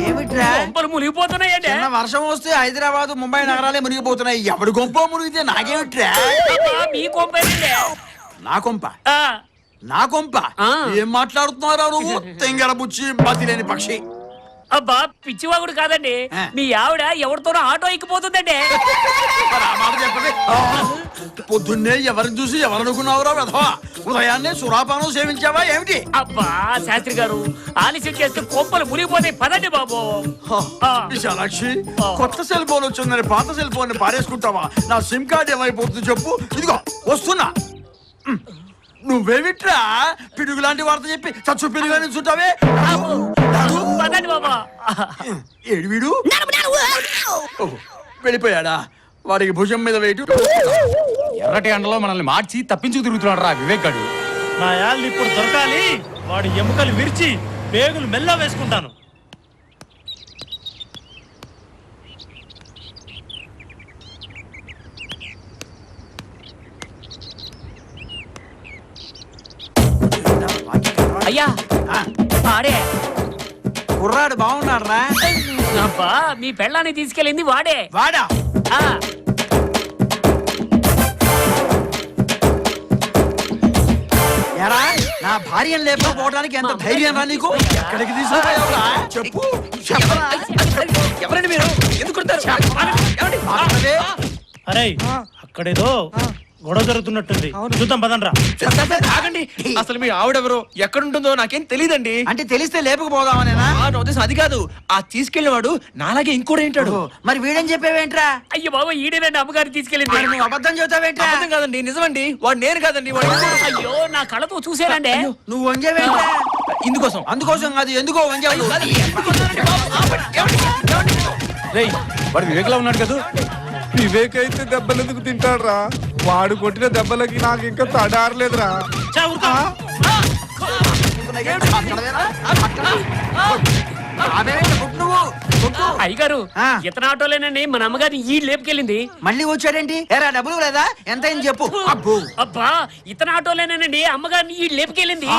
ఏమిట్రా మునిగిపోతున్నాయండి. చిన్న వర్షం వస్తే హైదరాబాద్ ముంబై నగరాలే మునిగిపోతున్నాయి. ఎవడి గొంప మునిగితే నాకేమిట్రా? మీ కొంపేనండి. నా కొంప నా కొంప ఏం మాట్లాడుతున్నారా నువ్వు? తెంగర బుచ్చి బతి లేని పక్షి. అబ్బా పిచ్చివాగుడు కాదండి, మీ ఆవిడ ఎవరితోనో ఆటో ఎక్కిపోతుందండి. పొద్దున్నే ఎవరిని చూసి ఎవరనుకున్నావురా వెధవా? ఉదయాన్నే సురాపానం సేవించావా ఏమిటి? అబ్బా శాస్త్రి గారు, ఆలస్యం చేస్తే కొంపలు మునిగిపోతాయి. పదండి బాబు. విశాలాక్షి, కొత్త సెల్ ఫోన్ వచ్చిందని పాత సెల్ ఫోన్ పారేసుకుంటావా? నా సిమ్ కార్డ్ ఏమైపోతుంది చెప్పు. ఇదిగో వస్తున్నా. నువ్వేమిట్రా పిడుగు లాంటి వార్త చెప్పి చచ్చు పిడుగు చుట్టావే? ఏడు వీడు వెళ్ళిపోయాడా? వాడికి భుజం మీద వేయటు. ఎర్రటి ఎండలో మనల్ని మార్చి తప్పించుకు తిరుగుతున్నాడు రా వివేక్ గాడు. నా యాళ్ళు ఇప్పుడు దొరకాలి. వాడి ఎముకలు విరిచి పేగులు మెల్ల వేసుకుంటాను. అయ్యా వాడే కుర్రాడు బాగున్నాడు రా. అబ్బా మీ పెళ్ళాన్ని తీసుకెళ్ళింది వాడే. వాడా? ఎరా నా భార్యను లేకపోవడానికి ఎంత ధైర్యం రా నీకు? ఎక్కడికి తీసుకుపోయావురా చెప్పు. ఎవరండి మీరు? ఎందుకు అరే అక్కడేదో గొడవ జరుగుతున్నట్టుంది. చూద్దాం పదండ్రా. ఆగండి, అసలు మీ ఆవిడెవరో ఎక్కడుంటుందో నాకేం తెలియదండి. అంటే తెలిస్తే లేపుకుపోదామనేనా? అది కాదు, ఆ తీసుకెళ్లినవాడు నాలాగే ఇంకోటి ఏంటాడు. మరి వీడని చెప్పేవేంట్రా? అయ్యో బాబా ఈడేనండి అమ్మగారు తీసుకెళ్ళింది. నువ్వు అబద్ధం చెబుతావేంట్రా? అబద్ధం కాదండి, నిజమండి. వాడు నేను కాదండి. అయ్యో నా కళ్ళతో చూసానండి. నువ్వు వంగేవేంట్రా? ఇందుకోసం. అందుకోసం కాదు, ఎందుకో వంగేవాడు. వాడు వివేక్ లో ఉన్నాడు కదా. వివేక్ అయితే దెబ్బలు ఎందుకు తింటాడురా? వాడు కొట్టిన దెబ్బలకి నాకు ఇంకా తడారలేదురా. అయ్యగారు ఇతను ఆటోలేనండి మన అమ్మగారిని ఈ లేపుకెళ్ళింది. మళ్ళీ వచ్చాడేంటి? ఎరా డబ్బులు లేదా? ఎంత అయింది చెప్పు. అబ్బా ఇతను ఆటోలేనండి అమ్మగారిని ఈ లేపుకెళ్ళింది.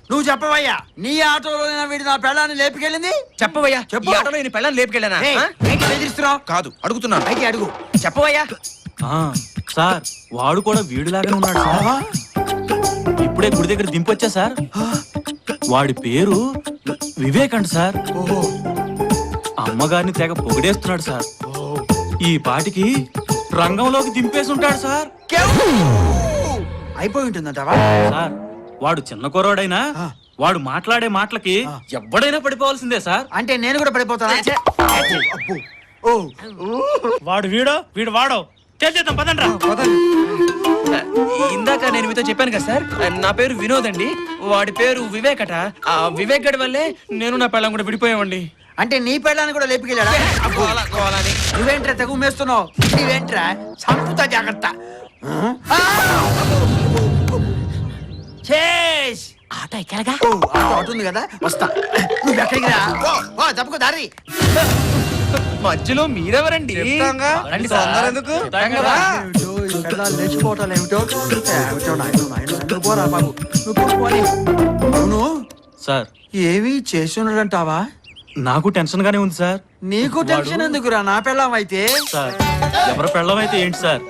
నువ్వు చెప్పవయ్యా, నీ ఆటోలో వీడి నా పెళ్ళాన్ని లేపుకెళ్ళింది? చెప్పవయ్యా. చెప్పు. ఆటోలో నేను పెళ్ళాన్ని లేపుకెళ్ళానా? బెదిరిస్తున్నావు? కాదు, అడుగుతున్నాను. అయితే అడుగు. చెప్పవయ్యా. సార్ వాడు కూడా వీడిలాగానే ఉన్నాడు సార్. ఇప్పుడే గుడి దగ్గర దింపొచ్చా సార్. వాడి పేరు వివేక్ అంట సార్. అమ్మగారిని తెగ పొగిడేస్తున్నాడు సార్. ఈ పాటికి రంగంలోకి దింపేసి ఉంటాడు సార్. అయిపోయి ఉంటుందంటావా? సార్ వాడు చిన్న కుర్రాడైనా వాడు మాట్లాడే మాటలకి ఎవడైనా పడిపోవాల్సిందే సార్. అంటే నేను కూడా పడిపోతానా? వాడు వీడు వాడో చేద్దాం పదండ్రా. ఇందాక నేను మీతో చెప్పాను కదా సార్, నా పేరు వినోద్ అండి. వాడి పేరు వివేక్ అట. ఆ వివేక్ గడి వల్లే నేను నా పెళ్ళం కూడా విడిపోయామండి. అంటే నీ పెళ్ళాన్ని కూడా లేపుకెళ్ళాడా? నువ్వేంట్రా తెగు మేస్తున్నావు? నీవేంట్రా సంపుతా జాగ్రత్త. ఆటో ఎక్కడగా? ఆటో ఉంది కదా, వస్తా. నువ్వు ఎక్కడికి రా. తప్పుకో దారి. మధ్యలో మీరెవరండి? లేచిపోవటాలు ఏమిటో పోరా బాబు. అవును సార్ ఏవి చేసి ఉండడంటావా? నాకు టెన్షన్ గానే ఉంది సార్. నీకు టెన్షన్ ఎందుకురా? నా పెళ్ళాం అయితే. సార్ ఎవరి పెళ్ళం అయితే ఏంటి సార్,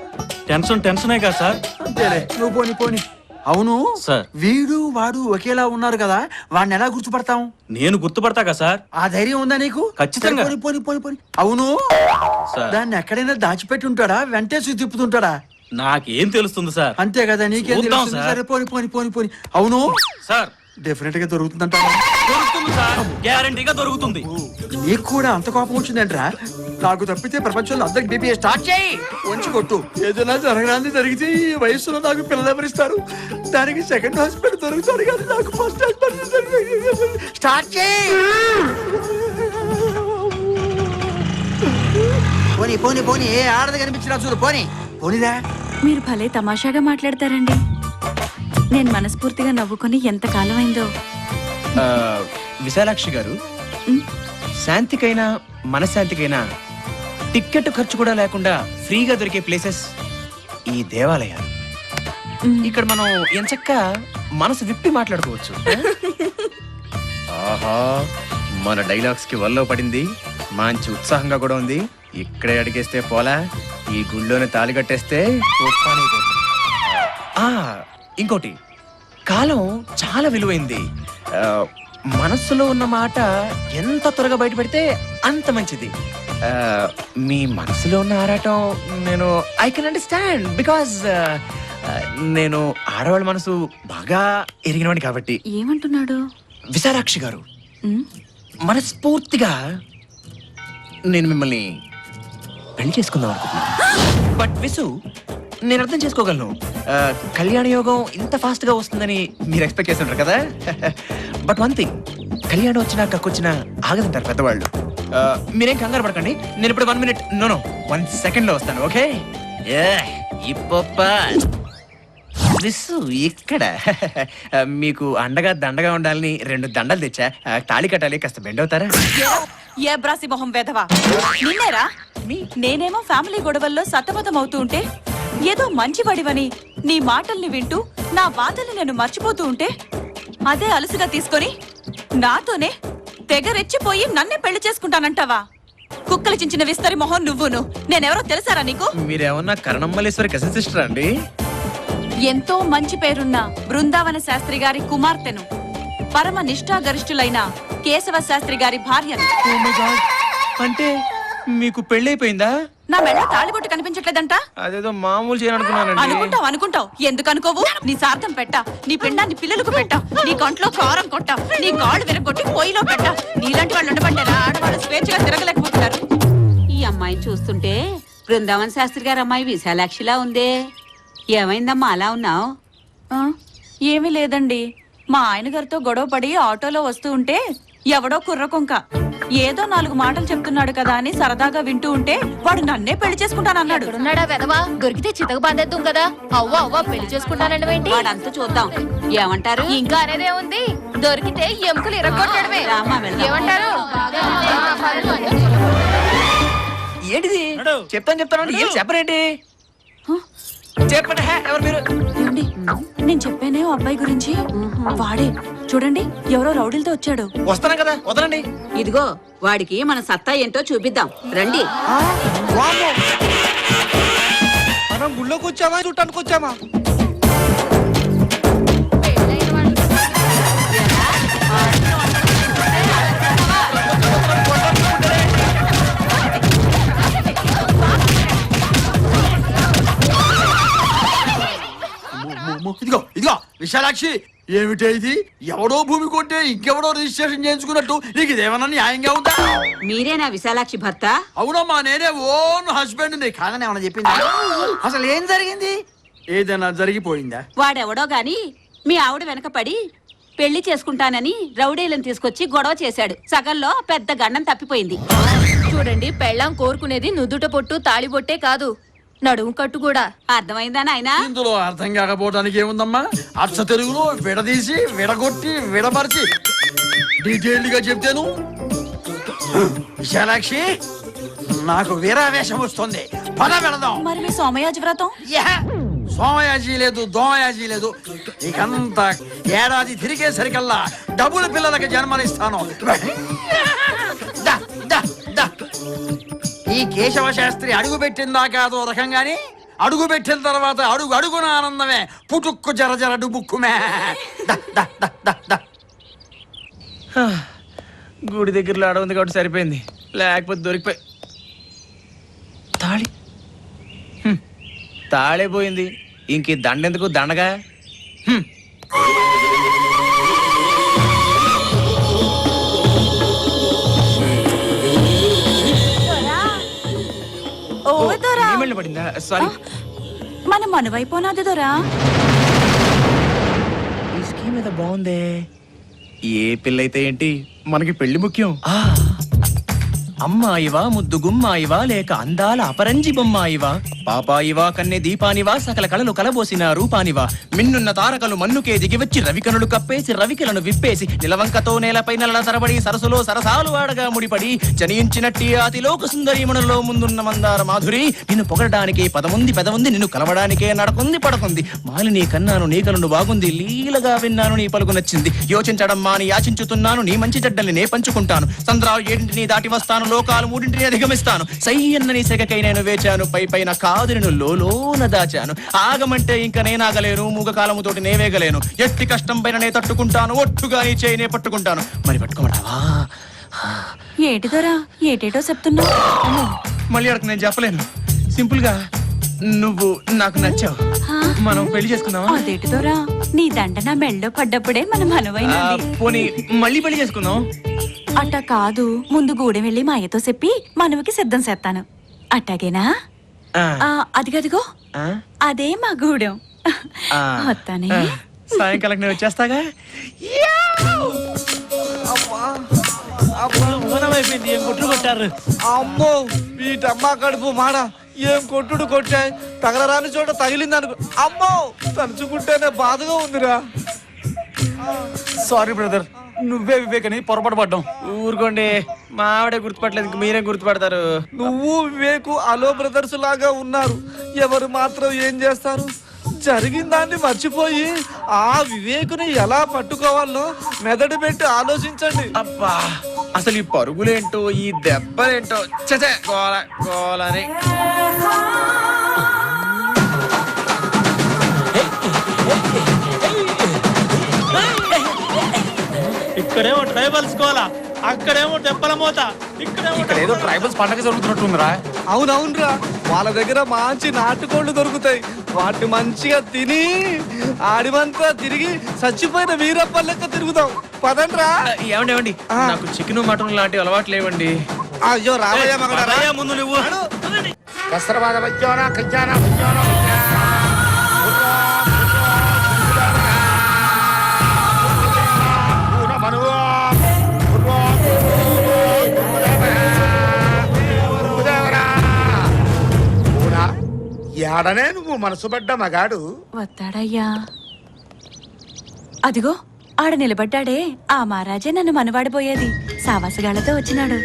టెన్షనే కదా సార్. అంతేలే, నువ్వు పోని పోని. అవును సార్, వీడు వాడు ఒకేలా ఉన్నారు కదా, వాడిని ఎలా గుర్తుపడతాం? నేను గుర్తుపడతా కదా సార్. ఆ ధైర్యం ఉందా నీకు? ఖచ్చితంగా. పోని పోని పోని పోని. అవును దాన్ని ఎక్కడైనా దాచిపెట్టి ఉంటాడా, వెంటేసి తిప్పుతుంటాడా? నాకేం తెలుస్తుంది సార్. అంతే కదా, నీకేం తెలుస్తుంది? సరే పోని పోని పోని పోని. అవును సార్ డెఫినెట్ గా దొరుకుతుందంట. దొరుకుతుంది సార్, గ్యారంటీగా దొరుకుతుంది. నీకు కూడా అంత కోపం వచ్చిందంట్రా? నాకు తప్పితే ప్రపంచంలో అందరికి బీపీ స్టార్ట్ చేయి, వంచి కొట్టు. ఏదైనా జరగడానికి జరిగితే ఈ వయసులో నాకు పిల్లలు ఎవరిస్తారు? దానికి సెకండ్ హాస్పిటల్ దొరుకుతాడు కానీ నాకు ఫస్ట్ హాస్పిటల్ స్టార్ట్ చేయి. పోనీ పోనీ పోనీ. ఏ ఆడది కనిపించినా చూడు. పోనీ పోనీరా. మీరు భలే తమాషాగా మాట్లాడతారండి. నేను మనస్ఫూర్తిగా నవ్వుకొని ఎంత కాలం అయిందో. విశాలాక్షి గారు, శాంతికైనా మనశ్శాంతికైనా టిక్కెట్ ఖర్చు కూడా లేకుండా ఫ్రీగా దొరికే ప్లేసెస్ ఈ దేవాలయాలు. ఇక్కడ మనం ఎంచక్క మనసు విప్పి మాట్లాడుకోవచ్చు. ఆహా మన డైలాగ్స్ కి వల్ల పడింది, మంచి ఉత్సాహంగా కూడా ఉంది. ఇక్కడే అడిగేస్తే పోలా, ఈ గుళ్ళోనే తాళి కట్టేస్తే ఉప్పానైపోతుంది. ఇంకోటి, కాలం చాలా విలువైంది. మనస్సులో ఉన్న మాట ఎంత త్వరగా బయట పెడితే అంత మంచిది. మీ మనసులో ఉన్న ఆరాటం నేను ఐ కెన్ అండర్స్టాండ్, బికాజ్ నేను ఆడవాళ్ళ మనసు బాగా ఎరిగినవాడిని కాబట్టి. ఏమంటున్నాడు? విశాలాక్షి గారు, ఉమ్, మనస్ఫూర్తిగా నేను మిమ్మల్ని పెళ్లి చేసుకుందాం అనుకుంటున్నాను. బట్ విసు, నేను అర్థం చేసుకోగలను. కళ్యాణ యోగం ఇంత ఫాస్ట్ గా వస్తుందని మీరు ఎక్స్పెక్ట్ చేస్తుంటారు కదా. బట్ వన్ థింగ్, కళ్యాణం వచ్చినా కక్కొచ్చినా ఆగదంటారు పెద్దవాళ్ళు. మీరేం కంగారు పడకండి, నేను ఇప్పుడు 1 minute, నో 1 second లో వస్తాను. ఓకే? విసు ఇక్కడ మీకు అండగా దండగా ఉండాలని 2 దండలు తెచ్చా. తాళి కట్టాలి, కాస్త బెండ్ అవుతారా? ఏ బ్రాసి మొహం వేధవా, నిన్నేరా? నేనేమో ఫ్యామిలీ గొడవల్లో సతమతం అవుతూ ఉంటే, ఏదో మంచి వడివని నీ మాటల్ని వింటూ నా బాధల్ని నేను మర్చిపోతూ ఉంటే, అదే అలసుగా తీసుకొని నాతోనే తెగ రెచ్చిపోయి నన్నే పెళ్లి చేసుకుంటానంటావా? కుక్కలు చించిన విస్తరి మొహం నువ్వును. నేనెవరో తెలుసారా నీకు? మీరేమన్నా కరణమ్మలేశ్వరి కజిన్ సిస్టర్ అండి? ఎంతో మంచి పేరున్న బృందావన శాస్త్రి గారి కుమార్తెను, పరమ నిష్ఠాగరిష్ఠులైన కేశవ శాస్త్రి గారి భార్యను. అంటే మీకు పెళ్ళైపోయిందా? నా మెళ్ళ తాళిబొట్టు కనిపించట్లేదంట? అదేదో మామూలు చేయాలనుకున్నానండి. అనుకుంటావు ఎందుకు అనుకోవు? నీ సార్థం పెట్టా, నీ పిండాన్ని పిల్లలకు పెట్టా, నీ కంట్లో కారం కొట్టా, నీ కాళ్ళు విరగొట్టి పొయ్యిలో పెట్టా. నీలాంటి వాళ్ళు ఉండబట్టారా ఆడవాళ్ళు స్వేచ్ఛగా తిరగలేకపోతున్నారు? ఈ అమ్మాయిని చూస్తుంటే బృందావన్ శాస్త్రి గారి అమ్మాయి విశాలాక్షిలా ఉందే. ఏమైందమ్మా అలా ఉన్నావు? ఏమీ లేదండి, మా ఆయన గారితో గొడవ పడి ఆటోలో వస్తూ ఉంటే ఎవడో కుర్రకొంక ఏదో 4 మాటలు చెప్తున్నాడు కదా అని సరదాగా వింటూ ఉంటే వాడు నన్నే పెళ్లి చేసుకుంటానన్నాడు. ఉన్నాడా వెదవా? దొరికితే చితక బాధేద్దాం కదా. అవ్వ పెళ్లి చేసుకుంటానండి ఏంటి? వాడంతా చూద్దాం. ఏమంటారు? ఇంకా అనేదే ఉంది, దొరికితే ఎముకలు ఇరగొట్టడమే. ఏమంటారు? ఏంటిది? చెప్తాను ఏం చెప్పరేంటి? చెప్పండి. ఎవరు మీరు? ఏమండి, నేను చెప్పానే ఓ అబ్బాయి గురించి, వాడే చూడండి ఎవరో రౌడీలతో వచ్చాడు. వస్తాను కదా, వదలండి. ఇదిగో వాడికి మన సత్తా ఏంటో చూపిద్దాం రండి. మనం గుళ్ళోకి వచ్చామా చుట్టానికి వచ్చామా? ఇదిగో విశాలాక్షి, ఏమిటే ఇది? ఎవడో భూమి కొంటే ఇంకెవడో రిజిస్ట్రేషన్ చేయించుకున్నట్టు నీకు ఇదేమన్నా న్యాయంగా ఉందా? మీరేనా విశాలాక్షి భర్త? అవునమ్మా, నేనే ఓన్ హస్బెండ్. కాదని ఏమన్నా చెప్పిందా? అసలు ఏం జరిగింది? ఏదైనా జరిగిపోయిందా? వాడెవడో గాని మీ ఆవిడ వెనక పడి పెళ్లి చేసుకుంటానని రౌడీలను తీసుకొచ్చి గొడవ చేశాడు. సగంలో పెద్ద గండం తప్పిపోయింది. చూడండి, పెళ్ళాం కోరుకునేది నుదుట పొట్టు తాళిబొట్టే కాదు, నడుము కట్టు కూడా. అర్థమైందా నాయనా? ఇందులో అర్థం కాకపోవడానికి ఏముందమ్మా? అచ్చ తెలుగులో విడదీసి విడగొట్టి విడమర్చి డీటెయిల్డ్ గా చెప్తాను. విశాలాక్షి, నాకు వీరావేశం వస్తుంది, పద వెళదాం. మరి మీ సోమయాజి వ్రతం? సోమయాజీ లేదు, దోమయాజీ లేదు. ఇకంతా ఏడాది తిరిగేసరికల్లా డబుల్ పిల్లలకి జన్మనిస్తాను. దా, దా, దా. ఈ కేశవ శాస్త్రి అడుగు పెట్టిందాకా అదో రకంగాని, అడుగు పెట్టిన తర్వాత అడుగు అడుగున ఆనందమే, పుటుక్కు జర జర డుబుక్కుమే. గుడి దగ్గరలో ఆడ ఉంది కాబట్టి సరిపోయింది, లేకపోతే దొరికిపోయి. తాళి తాళే పోయింది, ఇంక దండెందుకు దండగా. పడిందా? సారీ, మనం మనువైపోనాది దొరా. ఈ స్కీమ్ మీద బాగుందే. ఏ పిల్లయితే ఏంటి, మనకి పెళ్లి ముఖ్యం. అమ్మాయివా, ముద్దు గుమ్మాయివా, లేక అందాల అపరంజి బొమ్మాయివా, పాపాయివా కన్నె దీపానివా సకల కళలు కలబోసిన రూపానివా మిన్నున్న తారకలు మన్నుకే దిగివచ్చి రవికనులు కప్పేసి రవికలను విప్పేసి నిలవంకతో నేలపై నల్ల తరబడి సరసులో సరసాలు వాడగా ముడిపడి జనించినట్టి అతిలోక సుందరీమణుల్లో ముందున్న మందార మాధురి నిన్ను పొగడడానికి పదముంది పెదముంది నిన్ను కలవడానికే నడకుంది పడకుంది మాలిని కన్నాను నీ కలను బాగుంది లీలగా విన్నాను నీ పలుకు నచ్చింది యోచించడం మాని యాచించుతున్నాను నీ మంచి చెడ్డల్ని నే పంచుకుంటాను సంద్రాలు ఏడింటిని దాటి వస్తాను లోకాలు మూడింటిని అధిగమిస్తాను సై అన్న నీ సెగకై నేను వేచాను పై పైన కాదు నేను లోన దాచాను ఆగమంటే ఇంకా నేనాగలేను మూగకాలముతోటి నేవేగలేను ఎట్టి కష్టం పైన నే తట్టుకుంటాను ఒట్టుగా నీ చేయి నే పట్టుకుంటాను మరి పట్టుకోమంటావా ఏటి దొరా ఏటేటో చెప్తున్నావు? మళ్ళీ అడగ నేను చెప్పలేను సింపుల్ గా నువ్వు నాకు నచ్చావు మనం పెళ్లి చేసుకుందామా అదేటి దొరా నీ దండ నా మెళ్ళో పడ్డప్పుడే మనం అనువైనది. పోనీ మళ్ళీ పెళ్లి చేసుకుందాం అట్ట కాదు, ముందు గూడెం వెళ్ళి మా అయ్యతో చెప్పి మనవకి సిద్ధం చేస్తాను. అట్టాగేనా? అదిగదిగో అదే మా గూడెం. వస్తానే. సాయంకాలం నేను వచ్చేస్తాగా. అయిపోయింది. ఏం కొట్లు కొట్టారు? అమ్మో వీటమ్మా కడుపు మాడ ఏం కొట్టుడు కొట్టాయి తగలరాని చోట తగిలింది అనుకో. అమ్మో తలుచుకుంటేనే బాధగా ఉందిరా. సారీ బ్రదర్, నువ్వే వివేకని పొరపాటు పడ్డాం. ఊరుకోండి, మా ఆవిడే గుర్తుపట్టలేదు, ఇంక మీరే గుర్తుపడతారు. నువ్వు వివేకు అలో బ్రదర్స్ లాగా ఉన్నారు. ఎవరు మాత్రం ఏం చేస్తారు? జరిగిన దాన్ని మర్చిపోయి ఆ వివేకుని ఎలా పట్టుకోవాలో మెదడు పెట్టి ఆలోచించండి. అబ్బా, అసలు ఈ పరుగులేంటో ఈ దెబ్బలేంటో చచే గోల గోలని. ఇక్కడేమో ట్రైబల్స్ కోలా, అక్కడేమో టెంపల మోత, ఇక్కడ ఏదో ట్రైబల్స్ పండగ జరుగుతున్నట్టుందిరా. అవునవునరా, వాళ్ళ దగ్గర మంచి నాటుకోళ్లు దొరుకుతాయి. వాటిని మంచిగా తిని ఆడిమంతా తిరిగి చచ్చిపోయిన వీరప్ప లెక్క తిరుగుతాం. పదండ్రా. ఏమండి ఏమండి, నాకు చికెన్ మటన్ లాంటి అలవాట్లు లేవండి. అయ్యో రావయ్య మగడా, ముందు నువ్వు ఏడనే నువ్వు మనసు పడ్డ మగాడు వస్తాడయ్యా. అదిగో ఆడ నిలబడ్డాడే ఆ మహారాజే నన్ను మనవాడిపోయేది. సావాసగాళ్లతో వచ్చినాడు.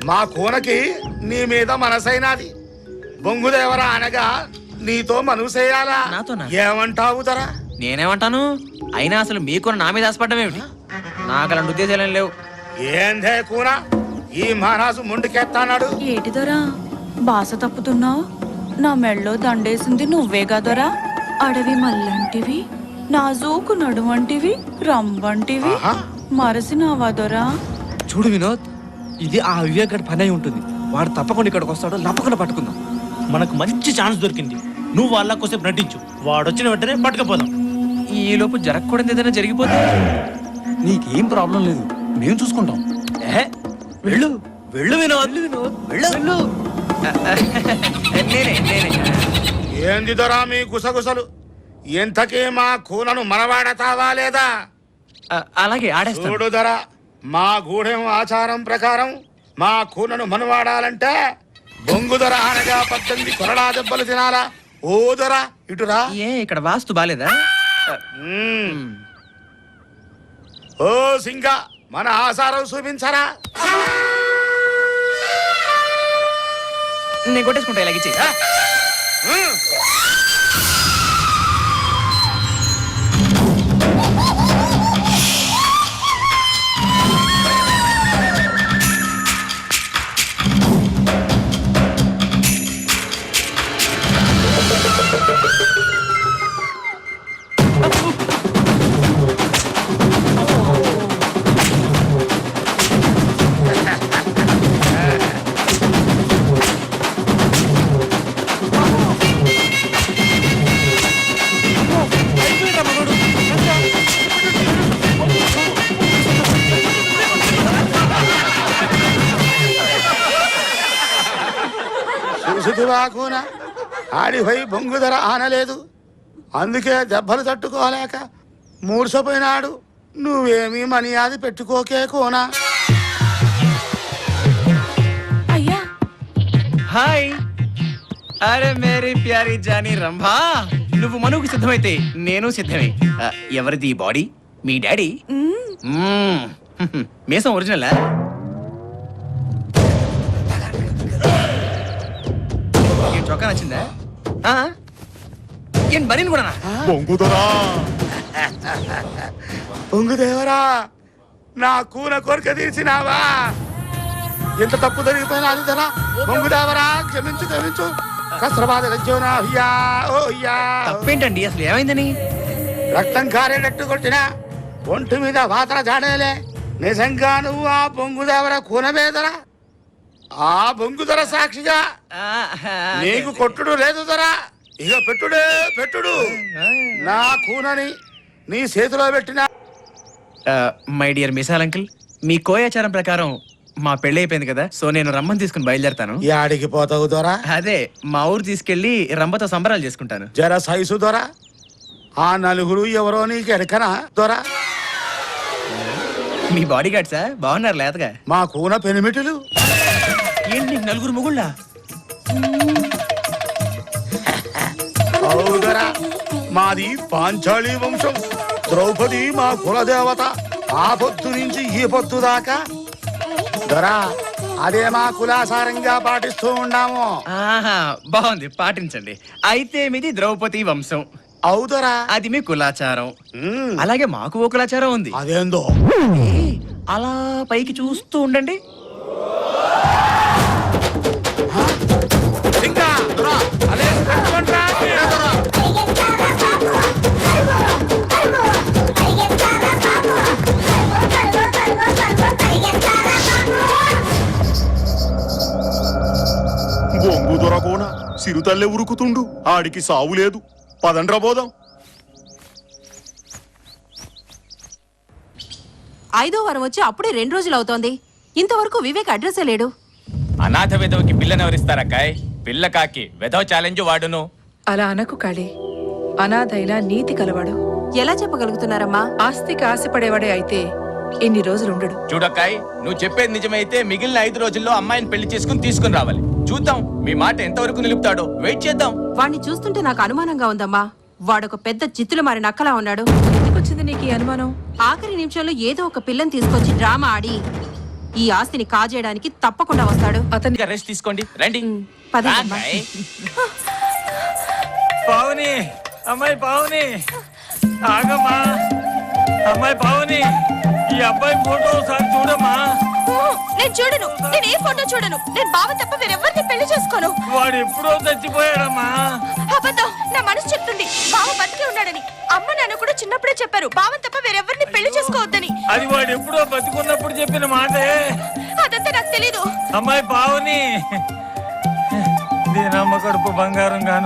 మా కోనకి నీ మీద మనసైనాది. బొంగుదేవరా అనగా నీతో మనసేయాలా? నాతోనా? ఏమంటావు దరా? నేనేమంటాను? అయినా అసలు మీకు నా మీద ఆశపడ్డం ఏమిటి? నాకు అలాంటి ఉద్దేశాలు లేవు. ఏందే కూన ఈ మహారాజు ముందుకెత్తాడు. ఏటిదోరా బాస తప్పుతున్నావు? నా మెళ్ళో దండేసింది నువ్వే కదరా. అడవి మల్లంటివి, నాజూకు నడువంటివి, రంబంటివి మరసినావాదోరా. చూడు వినోద్, ఇది ఆ వివేక్ పని అయి ఉంటుంది. వాడు తప్పకుండా ఇక్కడికి వస్తాడు, తప్పకుండా పట్టుకుందాం. మనకు మంచి ఛాన్స్ దొరికింది. నువ్వు వాళ్ళ కోసం నటించు, వాడు వచ్చిన వెంటనే పట్టుకపోదాం. ఈ లోపు జరగకూడదు ఏదైనా జరిగిపోతే నీకేం ప్రాబ్లం లేదు, మేము చూసుకుంటాం. వెళ్ళు వెళ్ళు వినోద్, వెళ్ళు వెళ్ళు. నేనే నేనే. ఏంది దొరా మీ గుసగుసలు? ఇంతకీ మా కూనను మనవాడతావా లేదా? అలాగే ఆడేస్తాను. చూడు దొరా, మా గూడెం ఆచారం ప్రకారం మా కూనను మనవాడాలంటే బొంగు దొర అనగా 18 కొరడా దెబ్బలు తినాలా. ఓ దొరా ఇటురా. ఏ ఇక్కడ వాస్తు బాలేదా? ఓ సింగ, మన ఆచారం చూపించరా. నేను కొట్టేసుకుంటా, ఇలాగిచ్చి. చూసుదివా కూన, ఆడిపోయి బొంగు ధర ఆనలేదు. అందుకే దెబ్బలు తట్టుకోలేక మూర్చపోయినాడు. నువ్వేమీ మర్యాద పెట్టుకోకే కోనా. అయ్యా హాయ్, అరే మేరీ ప్యారీ జానీ రంభా, నువ్వు మనువుకు సిద్ధమైతే నేను సిద్ధమే. ఎవరిది ఈ బాడీ? మీ డాడీ? మీసం ఒరిజినల్? చొక్కా నచ్చిందా? ఏం బనీన్ కూడా? పొంగుదేవరా, నా కూన కోరిక తీర్చినావా? ఎంత తప్పు జరిగిపోయినా అది ధరా. పొంగుదేవరా, క్షమించు క్షమించు. కస్రబాద గజ్జోనా హయ్యా ఓ హయ్యా. తప్పేంటండి అసలు, ఏమైందని? రక్తం కారేటట్టు కొట్టినా ఒంటి మీద వాతర జాడేలే. నిజంగా నువ్వు ఆ పొంగుదేవర కూనవేదరా? ఆ బొంగుదర సాక్షిగా నీకు కొట్టుడు లేదు దొరా. ఇక పెట్టుడే పెట్టుడు. నా కూనని నీ చేతిలో పెట్టిన. మై డియర్ మిసాల్ అంకిల్, మీ కోయాచారం ప్రకారం మా పెళ్లి అయిపోయింది కదా, సో నేను రమ్మని తీసుకుని బయలుదేరతాను. యాడికి పోతావు దొరా? అదే మా ఊరు తీసుకెళ్లి రంభతో సంబరాలు చేసుకుంటాను. జర సైసు దొరా. ఆ నలుగురు ఎవరో నీకు ఎడకనా దొరా? మీ బాడీ గార్డ్సా? బాగున్నారు లేతగా. మా కూన పెనిమిటులు. ఏంటి నీకు నలుగురు మొగుళ్ళ? అవుదరా, మాది పాంచాళీ వంశం. ద్రౌపది మా కులదేవత. ఆ పొద్దు నుంచి ఈ పొద్దు దాకా దొరా అదే మా కులాసారంగా పాటిస్తూ ఉన్నాము. ఆహా, బాగుంది, పాటించండి. అయితే మీది ద్రౌపది వంశం. అవుదరా, అది మీ కులాచారం. అలాగే మాకు ఓ కులాచారం ఉంది. అదేందో అలా పైకి చూస్తూ ఉండండి. ఇంకా దొరా, అలే కట్టుకోండ్రా. బొంగు దొరకోన సిరుతల్లే ఉరుకుతుండు. ఆడికి సావు లేదు. పదండ్రా పోదాం. 5వ వారం వచ్చి అప్పుడే 2 రోజులు అవుతోంది. ఇంతవరకు వివేక్ అడ్రస్ లేడు. అనాథ విధవకి పిల్లనెవరిస్తారక్కాయ్? పిల్ల కాకి విధవ ఛాలెంజ్ వాడును. అలా అనకు కాళీ. అనాథైన నీతి కలవాడు. ఎలా చెప్పగలుగుతున్నారమ్మా? ఆస్తికి ఆశపడేవాడే అయితే ఇన్ని రోజులు ఉండడు. చూడక్కాయ్, నువ్వు చెప్పేది నిజమైతే మిగిలిన 5 రోజుల్లో అమ్మాయిని పెళ్లి చేసుకుని తీసుకుని రావాలి. చూద్దాం మీ మాట ఎంతవరకు నిలుపుతాడో. వెయిట్ చేద్దాం. వాణ్ణి చూస్తుంటే నాకు అనుమానంగా ఉందమ్మా. వాడొక పెద్ద చిత్తులు మారి నక్కలా ఉన్నాడు. ఎందుకు వచ్చింది నీకు ఈ అనుమానం? ఆఖరి నిమిషంలో ఏదో ఒక పిల్లని తీసుకొచ్చి డ్రామా ఆడి ఈ ఆస్తిని కాజేయడానికి తప్పకుండా వస్తాడు. అతన్ని రెస్ట్ తీసుకోండి, రండి. పదండమ్మా. పావని, అమ్మాయి పావని, ఆగమ్మా. అమ్మాయి పావని, ఈ అబ్బాయి ఫోటో ఒకసారి చూడమ్మా. నేను చూడను. నేను ఏ ఫోటో చూడను. నేను బావ తప్ప వేరెవరిని పెళ్లి చేసుకోను. వాడు ఎప్పుడో చచ్చిపోయాడమ్మా. అబద్ధం. నా మనసు చెప్తుంది బావ బతికి ఉన్నాడని. అమ్మ నాన్న కూడా చిన్నప్పుడే చెప్పారు బావని తప్ప వేరెవరిని పెళ్లి చేసుకోవద్దని. అది వాడు ఎప్పుడో బతికున్నప్పుడు చెప్పిన మాటే. అదంతా నాకు తెలీదు. అమ్మాయి పావని, దీనమ్మ కడుపు బంగారం గాను.